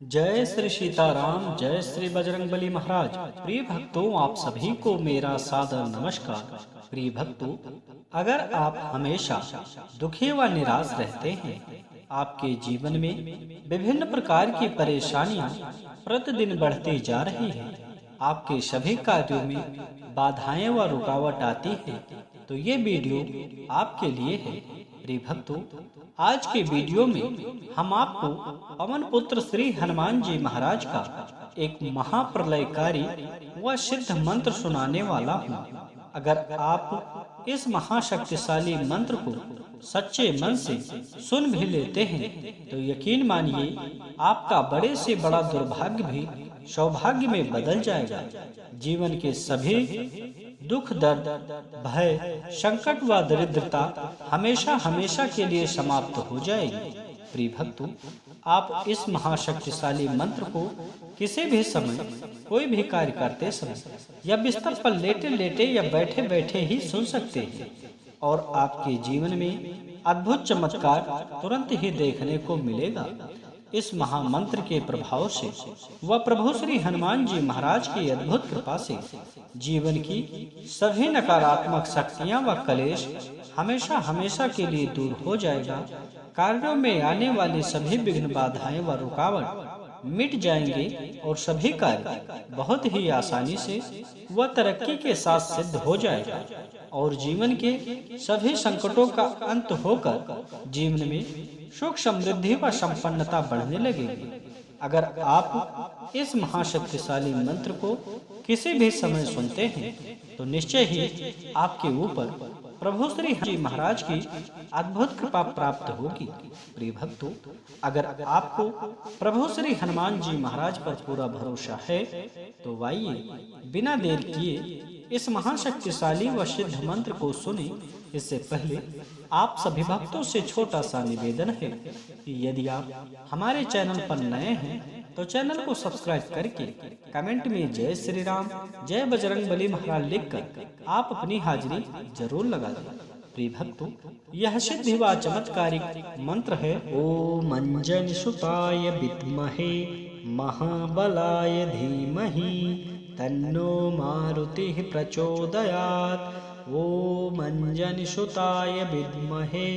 जय श्री सीताराम, जय श्री बजरंगबली महाराज। प्रिय भक्तों, आप सभी को मेरा सादर नमस्कार। प्रिय भक्तों, अगर आप हमेशा दुखी व निराश रहते हैं, आपके जीवन में विभिन्न प्रकार की परेशानियां प्रतिदिन बढ़ती जा रही हैं, आपके सभी कार्यों में बाधाएं व रुकावट आती है, तो ये वीडियो आपके लिए है। प्रिय भक्तों, आज के वीडियो में हम आपको पवन पुत्र श्री हनुमान जी महाराज का एक महाप्रलयकारी व सिद्ध मंत्र सुनाने वाला हूँ। अगर आप इस महाशक्तिशाली मंत्र को सच्चे मन से सुन भी लेते हैं, तो यकीन मानिए आपका बड़े से बड़ा दुर्भाग्य भी सौभाग्य में बदल जाएगा। जीवन के सभी दुख, दर्द, भय, संकट व दरिद्रता हमेशा हमेशा के लिए समाप्त हो जाएगी। प्रिय भक्तों, आप इस महाशक्तिशाली मंत्र को किसी भी समय, कोई भी कार्य करते समय या बिस्तर पर लेटे लेटे या बैठे बैठे ही सुन सकते हैं और आपके जीवन में अद्भुत चमत्कार तुरंत ही देखने को मिलेगा। इस महामंत्र के प्रभाव से व प्रभु श्री हनुमान जी महाराज की अद्भुत कृपा से जीवन की सभी नकारात्मक शक्तियां व कलेश हमेशा हमेशा के लिए दूर हो जाएगा। कार्यों में आने वाली सभी विघ्न, बाधाएं व रुकावट मिट जाएंगे और सभी कार्य बहुत ही आसानी से व तरक्की के साथ सिद्ध हो जाएगा और जीवन के सभी संकटों का अंत होकर जीवन में सुख, समृद्धि व संपन्नता बढ़ने लगेगी। अगर आप इस महाशक्तिशाली मंत्र को किसी भी समय सुनते हैं, तो निश्चय ही आपके ऊपर प्रभु श्री जी महाराज की अद्भुत कृपा प्राप्त होगी। प्रिय भक्तों, अगर आपको प्रभु श्री हनुमान जी महाराज पर पूरा भरोसा है, तो आइए बिना देर किए इस महाशक्तिशाली व सिद्ध मंत्र को सुने। इससे पहले आप सभी भक्तों से छोटा सा निवेदन है कि यदि आप हमारे चैनल पर नए हैं, तो चैनल को सब्सक्राइब करके कमेंट में जय श्री राम, जय बजरंगबली महाराज लिखकर आप अपनी हाजिरी जरूर लगा दें। प्रिय भक्तों, यह सिद्धि व चमत्कारिक मंत्र है। ओम अंजन सुताय विद्महे महाबलाय धीमहि तन्नो मारुतिः प्रचोदयात्। ओम अंजन सुताय विद्महे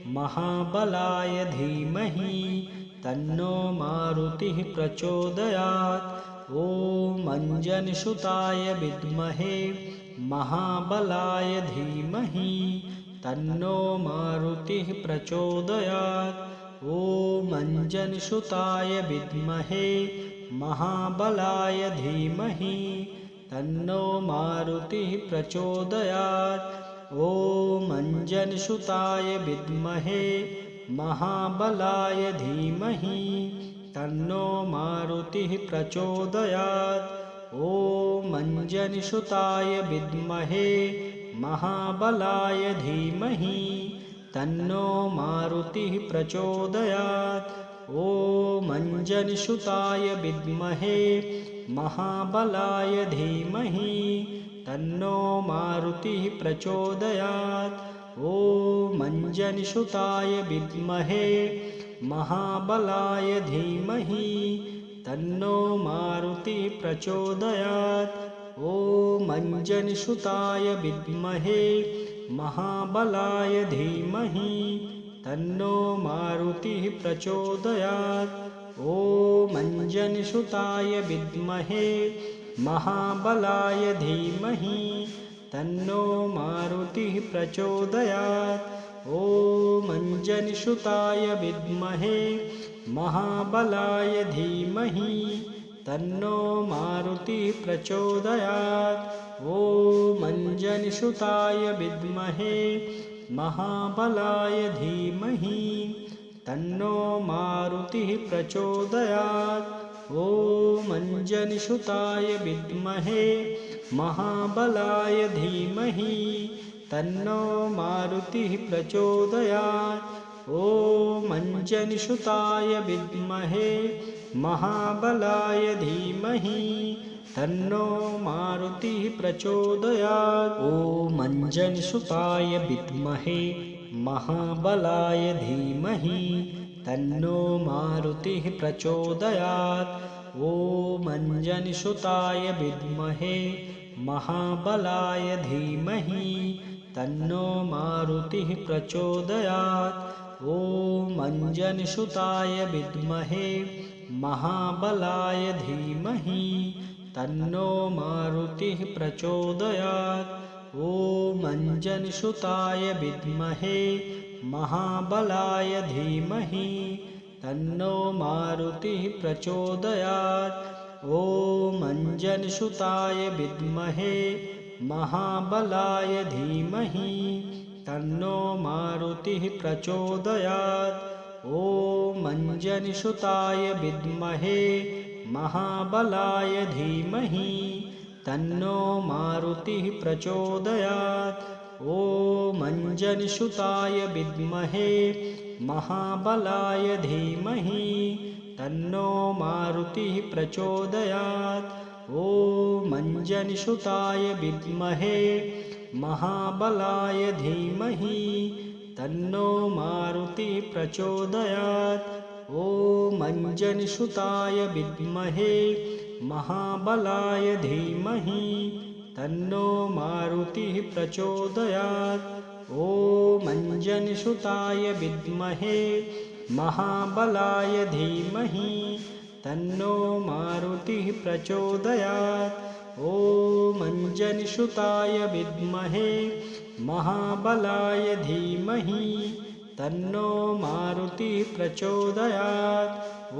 महाबलाय धीमहि तन्नो मारुतिः प्रचोदयात्। ओम अंजन सुताय विद्महे महाबलाय धीमहि तन्नो मारुतिः प्रचोदयात्। ओम अंजन सुताय विद्महे महाबलाय धीमहि तन्नो मारुतिः प्रचोदयात्। ओम अंजन सुताय विद्महे महाबलाय धीमहि तन्नो मारुतिः प्रचोदयात्। ओम अंजन सुताय विद्महे महाबलाय धीमहि तन्नो मारुतिः प्रचोदयात्। ओम अंजन सुताय विद्महे महाबलाय धीमहि तन्नो मारुतिः प्रचोदयात्। ओम अंजन सुताय विद्महे महाबलाय धीमहि तन्नो मारुतिः प्रचोदयात्। ओम अंजन सुताय विद्महे महाबलाय धीमहि तन्नो मारुतिः प्रचोदयात्। ओम अंजन सुताय विद्महे महाबलाय धीमहि तन्नो मारुतिः प्रचोदयात्। ओम अंजन सुताय विद्महे महाबलाय धीमहि तन्नो मारुतिः प्रचोदयात्। ओम अंजन सुताय विद्महे महाबलाय धीमहि तन्नो मारुतिः प्रचोदयात्। ओम अंजन सुताय विद्महे महाबलाय धीमहि तन्नो मारुतिः प्रचोदयात्। ओम अंजन सुताय विद्महे महाबलाय धीमहि तन्नो मारुतिः प्रचोदयात्। ओम अंजन सुताय विद्महे महाबलाय धीमहि तन्नो मारुतिः प्रचोदयात्। ॐ अंजनीसुताय विद्महे महाबलाय धीमहि तन्नो मारुतिः प्रचोदयात्। ॐ अंजनीसुताय विद्महे महाबलाय धीमहि तन्नो मारुतिः प्रचोदयात्। ॐ अंजनीसुताय विद्महे महाबलाय धीमहि तन्नो मारुतिः प्रचोदयात्। ॐ अंजनीसुताय विद्महे महाबलाय धीमहि तन्नो मारुतिः प्रचोदयात्। ॐ अंजनीसुताय विद्महे महाबलाय धीमहि तन्नो मारुतिः प्रचोदयात्। ॐ अंजनीसुताय विद्महे महाबलाय धीमहि तन्नो मारुतिः प्रचोदयात्। ॐ अंजनीसुताय विद्महे महाबलाय धीमहि तन्नो मारुतिः प्रचोदयात्। ॐ अंजनीसुताय विद्महे महाबलाय धीमहि तन्नो मारुतिः प्रचोदयात्। ॐ अंजनीसुताय विद्महे महाबलाय धीमहि तन्नो मारुतिः प्रचोदयात्। ॐ अंजनीसुताय विद्महे महाबलाय धीमहि तन्नो मारुतिः प्रचोदयात्।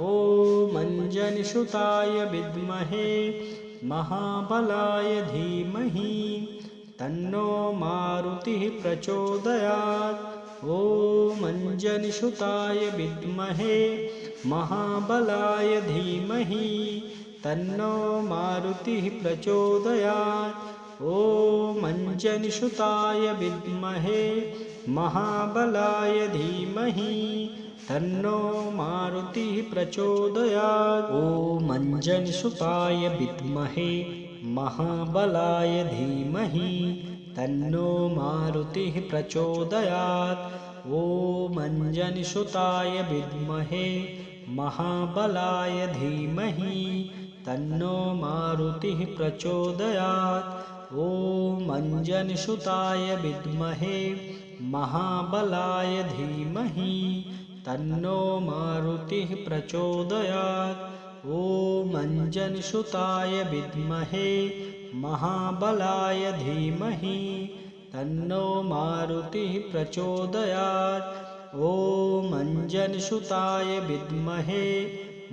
ॐ अंजनीसुताय विद्महे महाबलाय धीमहि तन्नो मारुतिः प्रचोदयात्। ॐ अंजनीसुताय विद्महे महाबलाय धीमहि तन्नो मारुतिः प्रचोदयात्। ॐ अंजनीसुताय विद्महे महाबलाय धीमहि तन्नो मारुतिः प्रचोदयात्। ॐ अंजनीसुताय विद्महे महाबलाय धीमहि तन्नो मारुतिः प्रचोदयात्। ॐ अंजनीसुताय विद्महे महाबलाय धीमहि तन्नो मारुतिः प्रचोदयात्। ॐ अंजनीसुताय विद्महे महाबलाय धीमहि तन्नो मारुतिः प्रचोदयात्। ॐ अंजनीसुताय विद्महे महाबलाय धीमहि तन्नो मारुतिः प्रचोदयात्। ॐ अंजनीसुताय विद्महे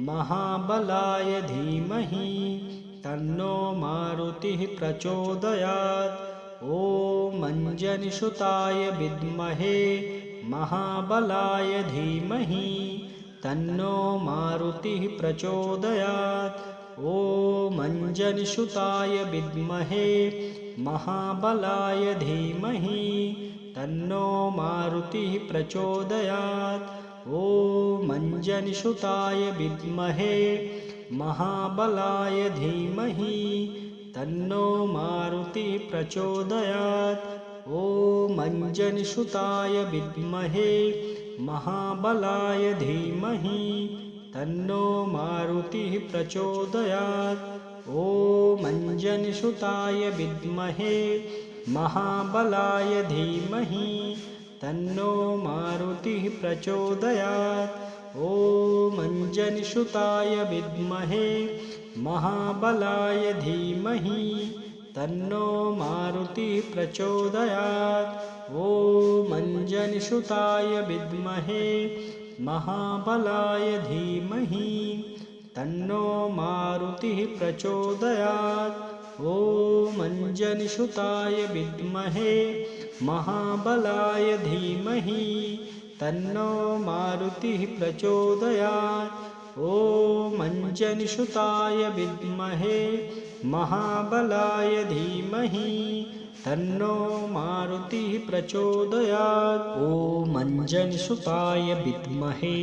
महाबलाय धीमहि तन्नो मारुतिः प्रचोदयात्। ॐ अंजनीसुताय विद्महे महाबलाय धीमहि तन्नो मारुतिः प्रचोदयात्। ॐ अंजनीसुताय विद्महे महाबलाय धीमहि तन्नो मारुतिः प्रचोदयात्। ॐ अंजनीसुताय विद्महे महाबलाय धीमहि तन्नो मारुतिः प्रचोदयात्। ॐ अंजनीसुताय विद्महे महाबलाय धीमहि तन्नो मारुतिः प्रचोदयात्। ॐ अंजनीसुताय विद्महे महाबलाय धीमहि तन्नो मारुतिः प्रचोदयात्। ॐ अंजनीसुताय विद्महे महाबलाय धीमहि तन्नो मारुतिः प्रचोदयात्। ॐ अंजनीसुताय विद्महे महाबलाय धीमहि तन्नो मारुतिः प्रचोदयात्। ॐ अंजनीसुताय विद्महे महाबलाय धीमहि तन्नो मारुतिः प्रचोदयात्। ॐ अंजनीसुताय विद्महे महाबलाय धीमहि तन्नो मारुतिः प्रचोदयात्। ॐ अंजनीसुताय विद्महे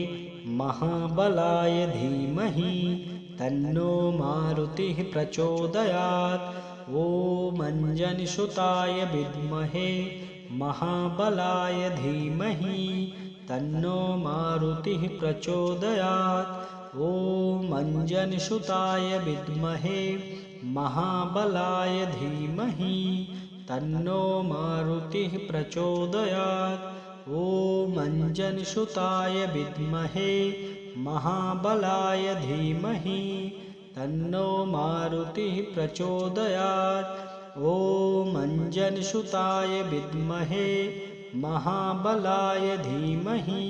महाबलाय धीमहि तन्नो मारुतिः प्रचोदयात्। ॐ अंजनीसुताय विद्महे महाबलाय धीमहि तन्नो मारुतिः प्रचोदयात्। ॐ अंजनीसुताय विद्महे महाबलाय धीमहि तन्नो मारुतिः प्रचोदयात्। ॐ अंजनीसुताय विद्महे महाबलाय धीमहि तन्नो मारुतिः प्रचोदयात्। ॐ अंजनीसुताय विद्महे महाबलाय धीमहि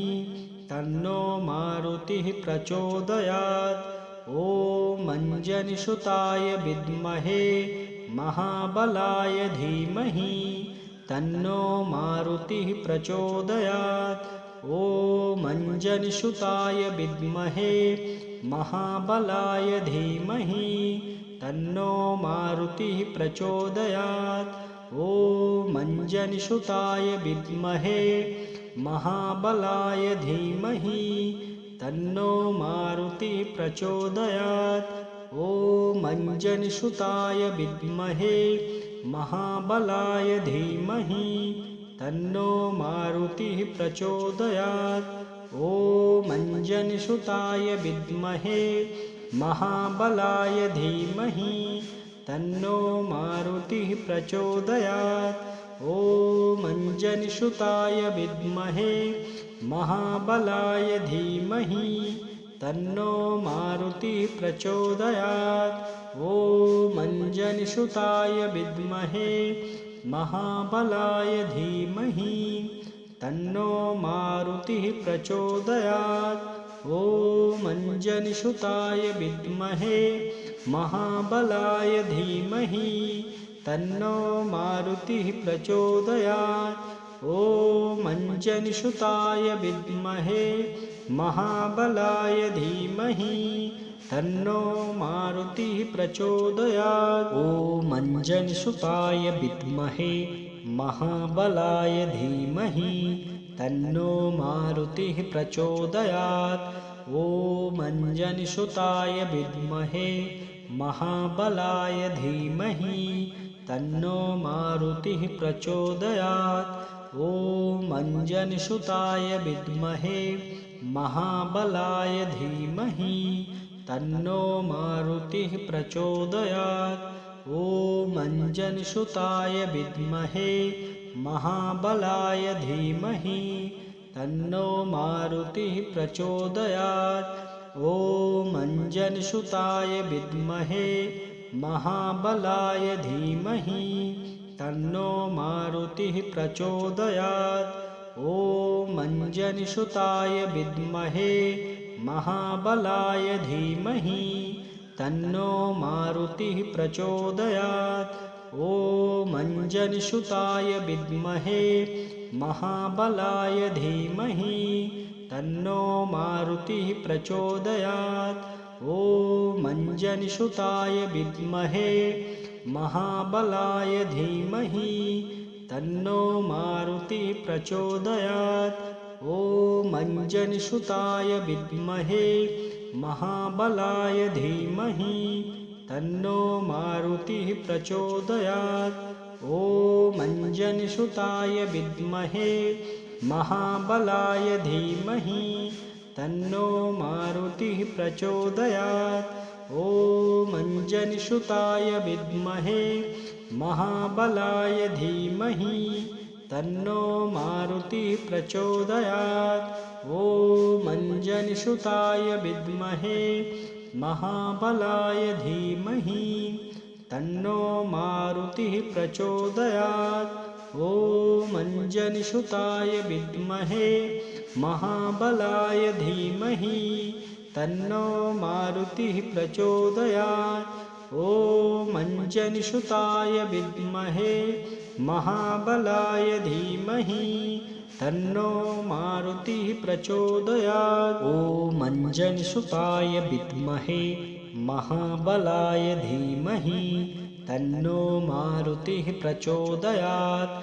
तन्नो मारुतिः प्रचोदयात्। ॐ अंजनीसुताय विद्महे महाबलाय धीमहि तन्नो मारुतिः प्रचोदयात्। ॐ अंजनीसुताय विद्महे महाबलाय धीमहि तन्नो मारुतिः प्रचोदयात्। ॐ अंजनीसुताय विद्महे महाबलाय धीमहि तन्नो मारुतिः प्रचोदयात्। ॐ अंजनीसुताय विद्महे महाबलाय धीमहि तन्नो मारुतिः प्रचोदयात्। ॐ अंजनीसुताय विद्महे महाबलाय धीमहि तन्नो मारुतिः प्रचोदयात्। ॐ अंजनीसुताय विद्महे महाबलाय धीमहि तन्नो मारुतिः प्रचोदयात्। ॐ अंजनीसुताय विद्महे महाबलाय धीमहि तन्नो मारुतिः प्रचोदयात्। ॐ अंजनीसुताय विद्महे महाबलाय धीमहि तन्नो मारुतिः प्रचोदयात्। ॐ अंजनीसुताय विद्महे महाबलाय धीमहि तन्नो मारुतिः प्रचोदयात्। ॐ अंजनीसुताय विद्महे महाबलाय धीमहि तन्नो मारुतिः प्रचोदयात्। ॐ अंजनीसुताय विद्महे महाबलाय धीमहि तन्नो मारुतिः प्रचोदयात्। ॐ अंजनीसुताय विद्महे महाबलाय धीमहि तन्नो मारुतिः प्रचोदयात्। ॐ अंजनीसुताय विद्महे महाबलाय धीमहि तन्नो मारुतिः प्रचोदयात्। ॐ अंजनीसुताय विद्महे महाबलाय धीमहि तन्नो मारुतिः प्रचोदयात्। ॐ अंजनीसुताय विद्महे महाबलाय धीमहि तन्नो मारुतिः प्रचोदयात्। ॐ अंजनीसुताय विद्महे महाबलाय धीमहि तन्नो मारुतिः प्रचोदयात्। ॐ अंजनीसुताय विद्महे महाबलाय धीमहि तन्नो मारुतिः प्रचोदयात्। ॐ अंजनीसुताय विद्महे महाबलाय धीमहि तन्नो मारुतिः प्रचोदयात्। ॐ अंजनीसुताय विद्महे महाबलाय धीमहि तन्नो मारुतिः प्रचोदयात्। ॐ अंजनीसुताय विद्महे महाबलाय धीमहि तन्नो मारुतिः प्रचोदयात्। ॐ अंजनीसुताय विद्महे महाबलाय धीमहि तन्नो मारुतिः प्रचोदयात्। ॐ अंजनीसुताय विद्महे महाबलाय धीमहि तन्नो मारुतिः प्रचोदयात्। ॐ अंजनीसुताय विद्महे महाबलाय धीमहि तन्नो मारुतिः प्रचोदयात्। ॐ अंजनीसुताय विद्महे महाबलाय धीमहि तन्नो मारुतिः प्रचोदयात्।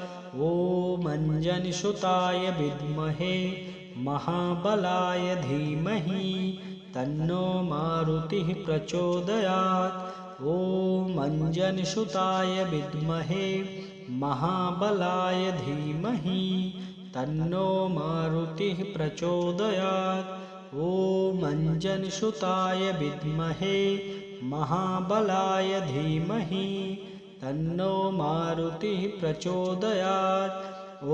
ॐ अंजनीसुताय विद्महे महाबलाय धीमहि तन्नो मारुतिः प्रचोदयात्। ॐ अंजनीसुताय विद्महे महाबलाय धीमहि तन्नो मारुतिः प्रचोदयात्। ॐ अंजनीसुताय विद्महे महाबलाय धीमहि तन्नो मारुतिः प्रचोदयात्।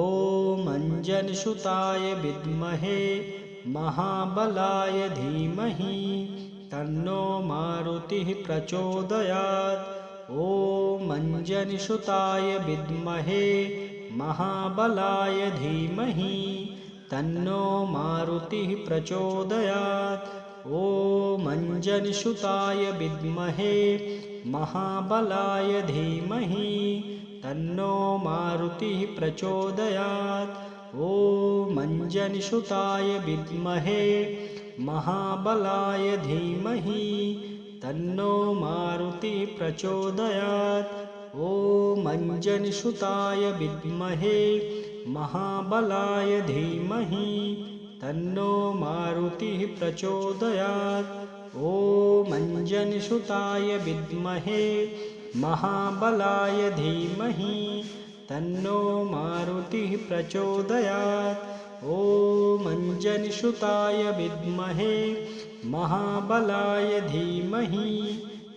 ॐ अंजनीसुताय विद्महे महाबलाय धीमहि तन्नो मारुतिः प्रचोदयात्। ॐ अंजनीसुताय विद्महे महाबलाय धीमहि तन्नो मारुतिः प्रचोदयात्। ॐ अंजनीसुताय विद्महे महाबलाय धीमहि तन्नो मारुतिः प्रचोदयात्। ॐ अंजनीसुताय विद्महे महाबलाय धीमहि तन्नो मारुतिः प्रचोदयात्। ॐ अंजनीसुताय विद्महे महाबलाय धीमहि तन्नो मारुतिः प्रचोदयात्। ॐ अंजनीसुताय विद्महे महाबलाय धीमहि तन्नो मारुतिः प्रचोदयात्। ॐ अंजनीसुताय विद्महे महाबलाय धीमहि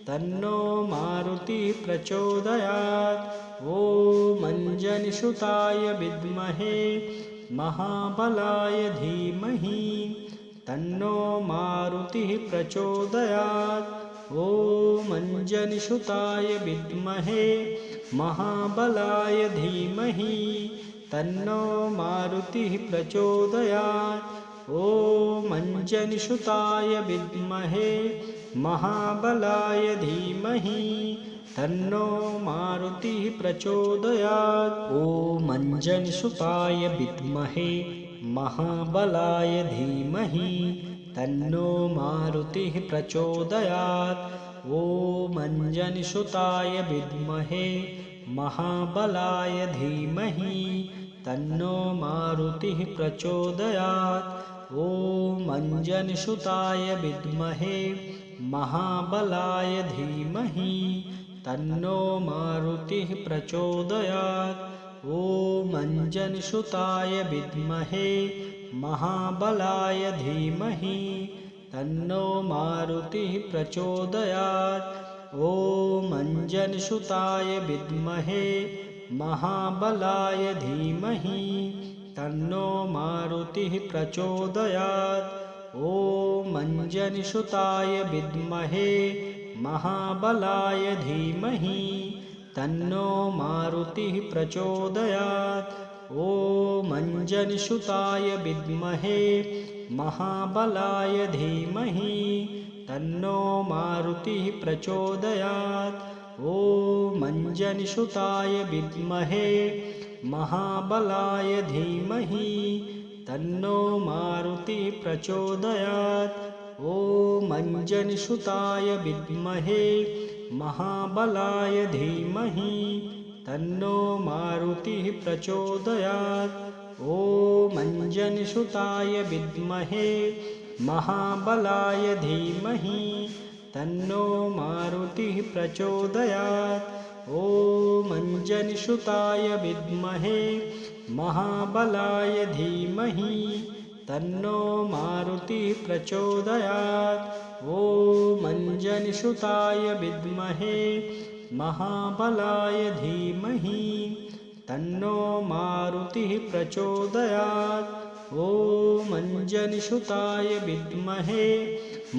तन्नो मारुतिः प्रचोदयात्। ॐ अंजनीसुताय विद्महे महाबलाय धीमहि तन्नो मारुतिः प्रचोदयात्। ॐ अंजनीसुताय विद्महे महाबलाय धीमहि तन्नो मारुतिः प्रचोदयात्। ॐ अंजनीसुताय विद्महे महाबलाय धीमहि तन्नो मारुतिः प्रचोदयात्। ॐ अंजनीसुताय विद्महे महाबलाय धीमहि तन्नो मारुतिः प्रचोदयात्। ॐ अंजनीसुताय विद्महे महाबलाय धीमहि तन्नो मारुतिः प्रचोदयात्। ॐ अंजनीसुताय विद्महे महाबलाय धीमहि तन्नो मारुतिः प्रचोदयात्। ॐ अंजनीसुताय विद्महे महाबलाय धीमहि तन्नो मारुतिः प्रचोदयात्। ॐ अंजनीसुताय विद्महे महाबलाय धीमहि तन्नो मारुतिः प्रचोदयात्। ॐ अंजनीसुताय विद्महे महाबलाय धीमहि तन्नो मारुतिः प्रचोदयात्। ॐ अंजनीसुताय विद्महे महाबलाय धीमहि तन्नो मारुतिः प्रचोदयात्। ॐ अंजनीसुताय विद्महे महाबलाय धीमहि तन्नो मारुतिः प्रचोदयात्। ॐ अंजनीसुताय विद्महे महाबलाय धीमहि तन्नो मारुतिः प्रचोदयात्। ॐ अंजनीसुताय विद्महे महाबलाय धीमहि तन्नो मारुतिः प्रचोदयात्। ॐ अंजनीसुताय विद्महे महाबलाय धीमहि तन्नो मारुतिः प्रचोदयात्। ॐ अंजनीसुताय विद्महे महाबलाय धीमहि तन्नो मारुतिः प्रचोदयात्। ॐ अंजनीसुताय विद्महे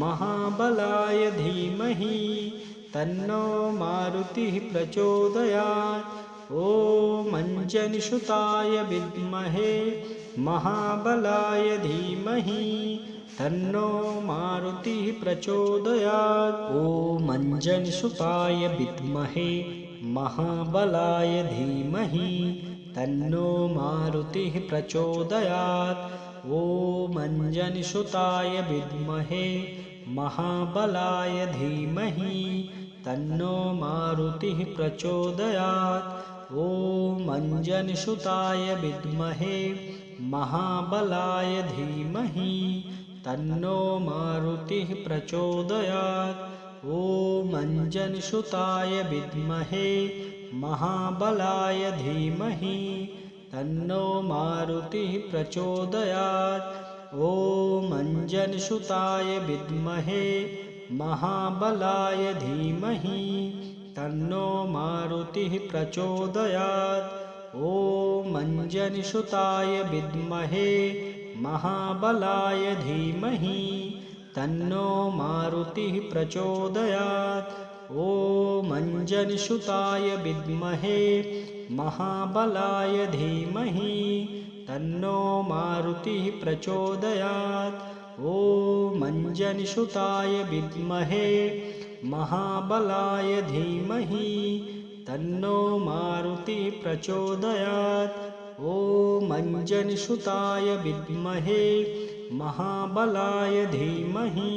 महाबलाय धीमहि तन्नो मारुतिः प्रचोदयात्। ॐ अंजनीसुताय विद्महे महाबलाय धीमहि तन्नो मारुतिः प्रचोदयात्। ॐ अंजनीसुताय विद्महे महाबलाय धीमहि तन्नो मारुतिः प्रचोदयात्। ॐ अंजनीसुताय विद्महे महाबलाय धीमहि तन्नो मारुतिः प्रचोदयात्। ॐ अंजनीसुताय विद्महे महाबलाय धीमहि तन्नो मारुतिः प्रचोदयात्। ॐ अंजनीसुताय विद्महे महाबलाय धीमहि तन्नो मारुतिः प्रचोदयात्। ॐ अंजनसुताय विद्महे महाबलाय धीमहि तन्नो मारुतिः प्रचोदयात्। ॐ अंजनसुताय विद्महे महाबलाय धीमहि तन्नो मारुतिः प्रचोदयात्। ॐ अंजनसुताय विद्महे महाबलाय धीमहि तन्नो मारुतिः प्रचोदयात्। ॐ अंजनसुताय विद्महे महाबलाय धीमहि तन्नो मारुतिः प्रचोदयात्। ॐ अंजनसुताय विद्महे महाबलाय धीमहि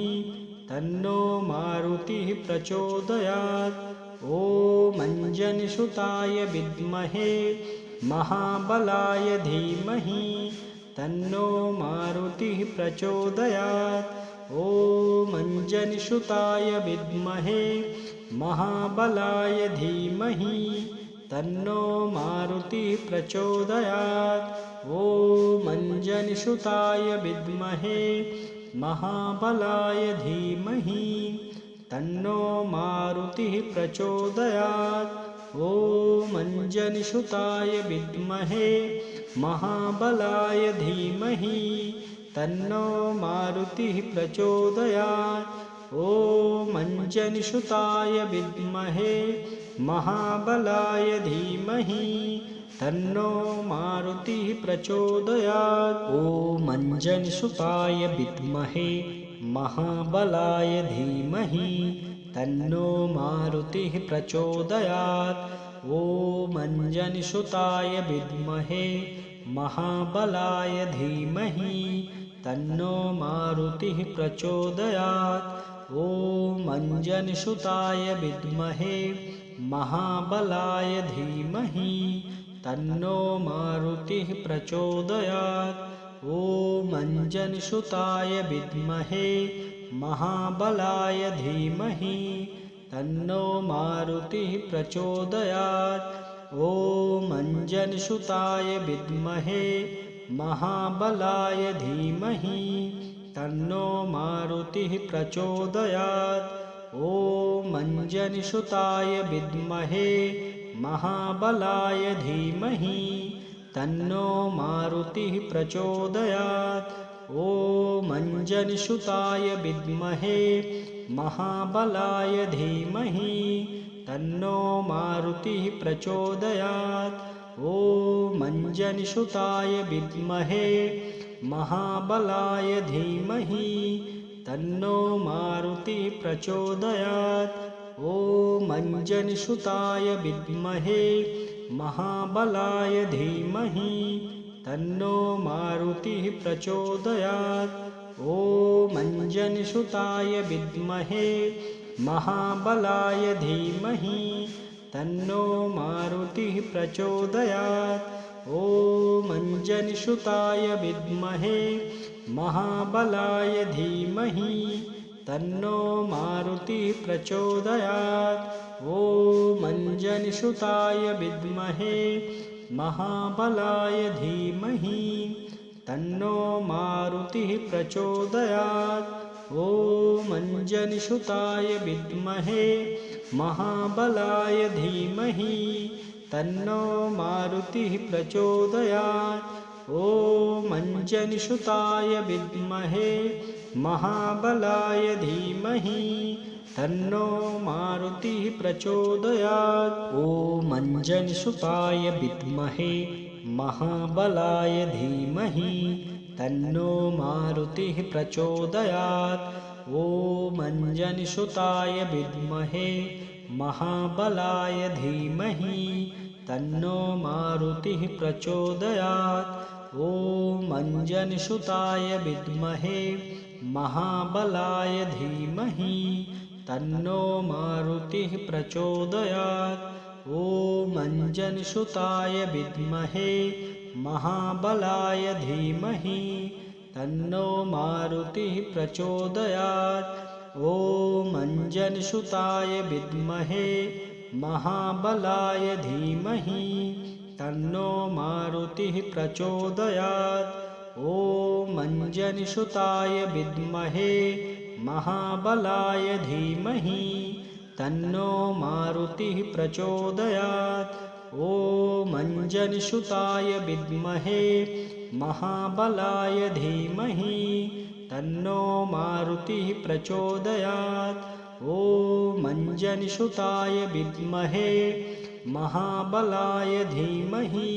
तन्नो मारुतिः प्रचोदयात्। ॐ अंजनसुताय विद्महे महाबलाय धीमहि तन्नो मारुतिः प्रचोदयात्। ॐ अंजनसुताय विद्महे महाबलाय धीमहि तन्नो मारुतिः प्रचोदयात्। ॐ अंजनसुताय विद्महे महाबलाय धीमहि तन्नो मारुतिः प्रचोदयात्। ॐ अंजनसुताय विद्महे महाबलाय धीमहि तन्नो मारुतिः प्रचोदयात्। ॐ अंजनसुताय विद्महे महाबलाय धीमहि तन्नो मारुतिः प्रचोदयात्। ॐ अंजनसुताय विद्महे महाबलाय धीमहि तन्नो मारुतिः प्रचोदयात्। ॐ अंजनसुताय विद्महे महाबलाय धीमहि तन्नो मारुतिः प्रचोदयात्। ॐ अंजनसुताय विद्महे महाबलाय धीमहि तन्नो मारुतिः प्रचोदयात्। ॐ अंजनसुताय विद्महे महाबलाय धीमहि तन्नो मारुतिः प्रचोदयात्। ॐ अंजनसुताय विद्महे महाबलाय धीमहि तन्नो मारुतिः प्रचोदयात्। ॐ अंजनसुताय विद्महे महाबलाय धीमहि तन्नो मारुतिः प्रचोदयात्। ॐ अंजनसुताय विद्महे महाबलाय धीमहि तन्नो मारुतिः प्रचोदयात्। ॐ अंजनसुताय विद्महे महाबलाय धीमहि तन्नो मारुतिः प्रचोदयात्। ॐ अंजनसुताय विद्महे महाबलाय धीमहि तन्नो मारुतिः प्रचोदयात्। ॐ अंजनसुताय विद्महे महाबलाय धीमहि तन्नो मारुतिः प्रचोदयात्। ॐ अंजनसुताय विद्महे महाबलाय धीमहि तन्नो मारुतिः प्रचोदयात्। ॐ अंजनसुताय विद्महे महाबलाय धीमहि तन्नो मारुतिः प्रचोदयात्। ॐ अंजनसुताय विद्महे महाबलाय धीमहि तन्नो मारुतिः प्रचोदयात्। ॐ अंजनसुताय विद्महे महाबलाय धीमहि तन्नो मारुतिः प्रचोदयात्। ॐ अंजनसुताय विद्महे महाबलाय धीमहि तन्नो मारुतिः प्रचोदयात्। ॐ अंजनसुताय विद्महे महाबलाय धीमहि तन्नो मारुतिः प्रचोदयात्। ॐ अंजनसुताय विद्महे महाबलाय धीमहि तन्नो मारुतिः प्रचोदयात्। ॐ अंजनसुताय विद्महे महाबलाय धीमहि तन्नो मारुतिः प्रचोदयात्। ॐ अंजनसुताय विद्महे महाबलाय धीमहि तन्नो मारुतिः प्रचोदयात्। ॐ अंजनीसुताय विद्महे महाबलाय धीमहि तन्नो मारुतिः प्रचोदयात्। ॐ अंजनीसुताय विद्महे महाबलाय धीमहि तन्नो मारुतिः प्रचोदयात्। ॐ अंजनीसुताय विद्महे महाबलाय धीमहि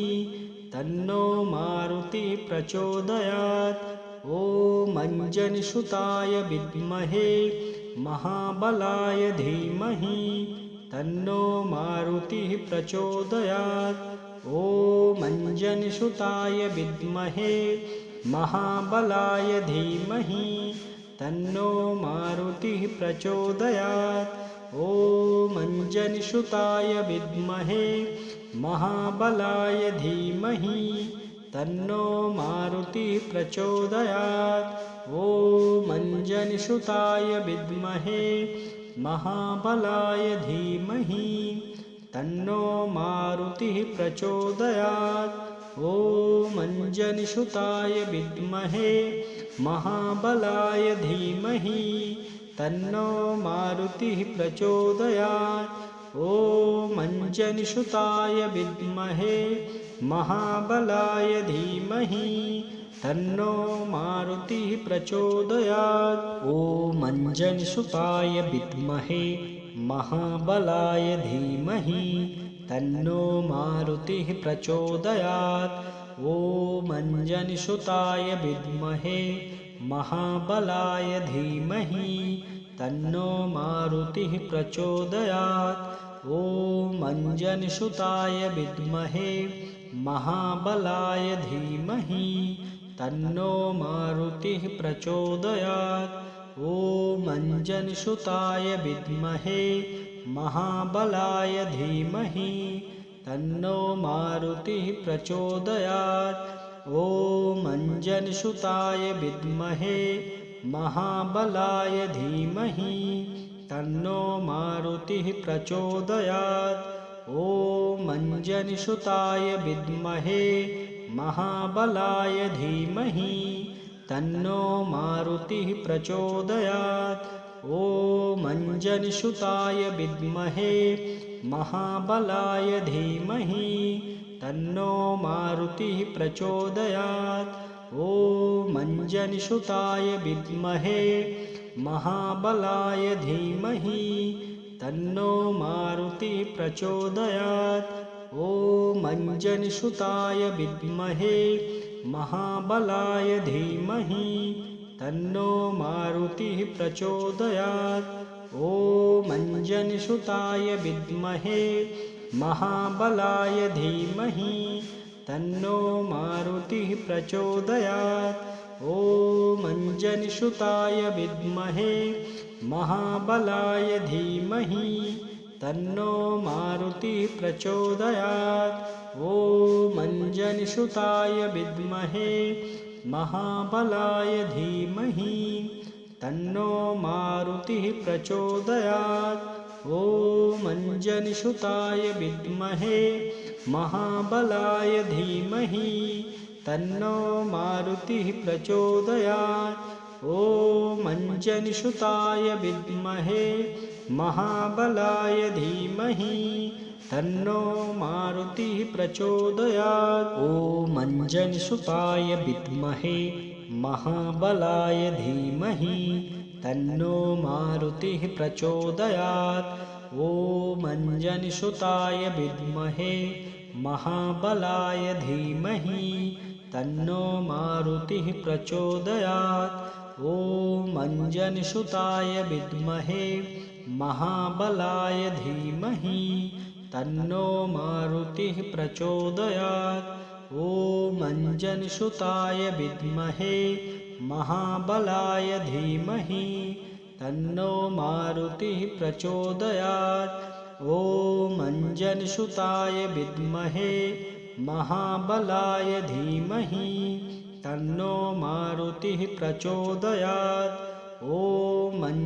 तन्नो मारुतिः प्रचोदयात्। ॐ अंजनीसुताय विद्महे महाबलाय धीमहि तन्नो मारुतिः प्रचोदयात्। ॐ अंजनीसुताय विद्महे महाबलाय धीमहि तन्नो मारुतिः प्रचोदयात्। ॐ अंजनीसुताय विद्महे महाबलाय धीमहि तन्नो मारुतिः प्रचोदयात्। ॐ अंजनीसुताय विद्महे महाबलाय धीमहि तन्नो मारुतिः प्रचोदयात्। ॐ अंजनीसुताय विद्महे महाबलाय धीमहि तन्नो मारुतिः प्रचोदयात्। ॐ अंजनीसुताय विद्महे महाबलाय धीमहि तन्नो मारुतिः प्रचोदयात्। ॐ अंजनीसुताय विद्महे महाबलाय धीमहि तन्नो मारुतिः प्रचोदयात्। ॐ अंजनीसुताय विद्महे महाबलाय धीमहि तन्नो मारुतिः प्रचोदयात्। ॐ अंजनीसुताय विद्महे महाबलाय धीमहि तन्नो मारुतिः प्रचोदयात्। ॐ अंजनीसुताय विद्महे महाबलाय धीमहि तन्नो मारुतिः प्रचोदयात्। ॐ अंजनीसुताय विद्महे महाबलाय धीमहि तन्नो मारुतिः प्रचोदयात्। ॐ अंजनीसुताय विद्महे महाबलाय धीमहि तन्नो मारुतिः प्रचोदयात्। ॐ अंजनीसुताय विद्महे महाबलाय धीमहि तन्नो मारुतिः प्रचोदयात्। ॐ अंजनीसुताय विद्महे महाबलाय धीमहि तन्नो मारुतिः प्रचोदयात्। ॐ अंजनीसुताय विद्महे महाबलाय धीमहि तन्नो मारुतिः प्रचोदयात्। ॐ अंजनीसुताय विद्महे महाबलाय धीमहि तन्नो मारुतिः प्रचोदयात्। ॐ अंजनीसुताय विद्महे महाबलाय धीमहि तन्नो मारुतिः प्रचोदयात्। ॐ अंजनीसुताय विद्महे महाबलाय धीमहि तन्नो मारुतिः प्रचोदयात्। ॐ अंजनीसुताय विद्महे महाबलाय धीमहि तन्नो मारुतिः प्रचोदयात्। ॐ अंजनीसुताय विद्महे महाबलाय धीमहि तन्नो मारुतिः प्रचोदयात्। ॐ अंजनीसुताय विद्महे महाबलाय धीमहि तन्नो मारुतिः प्रचोदयात्। ॐ अंजनीसुताय विद्महे महाबलाय धीमहि तन्नो मारुतिः प्रचोदयात्। ॐ अंजनीसुताय विद्महे महाबलाय धीमहि तन्नो मारुतिः प्रचोदयात्। ॐ अंजनीसुताय विद्महे महाबलाय धीमहि तन्नो मारुतिः प्रचोदयात्। ॐ अंजनीसुताय विद्महे महाबलाय धीमहि तन्नो मारुतिः प्रचोदयात्। ॐ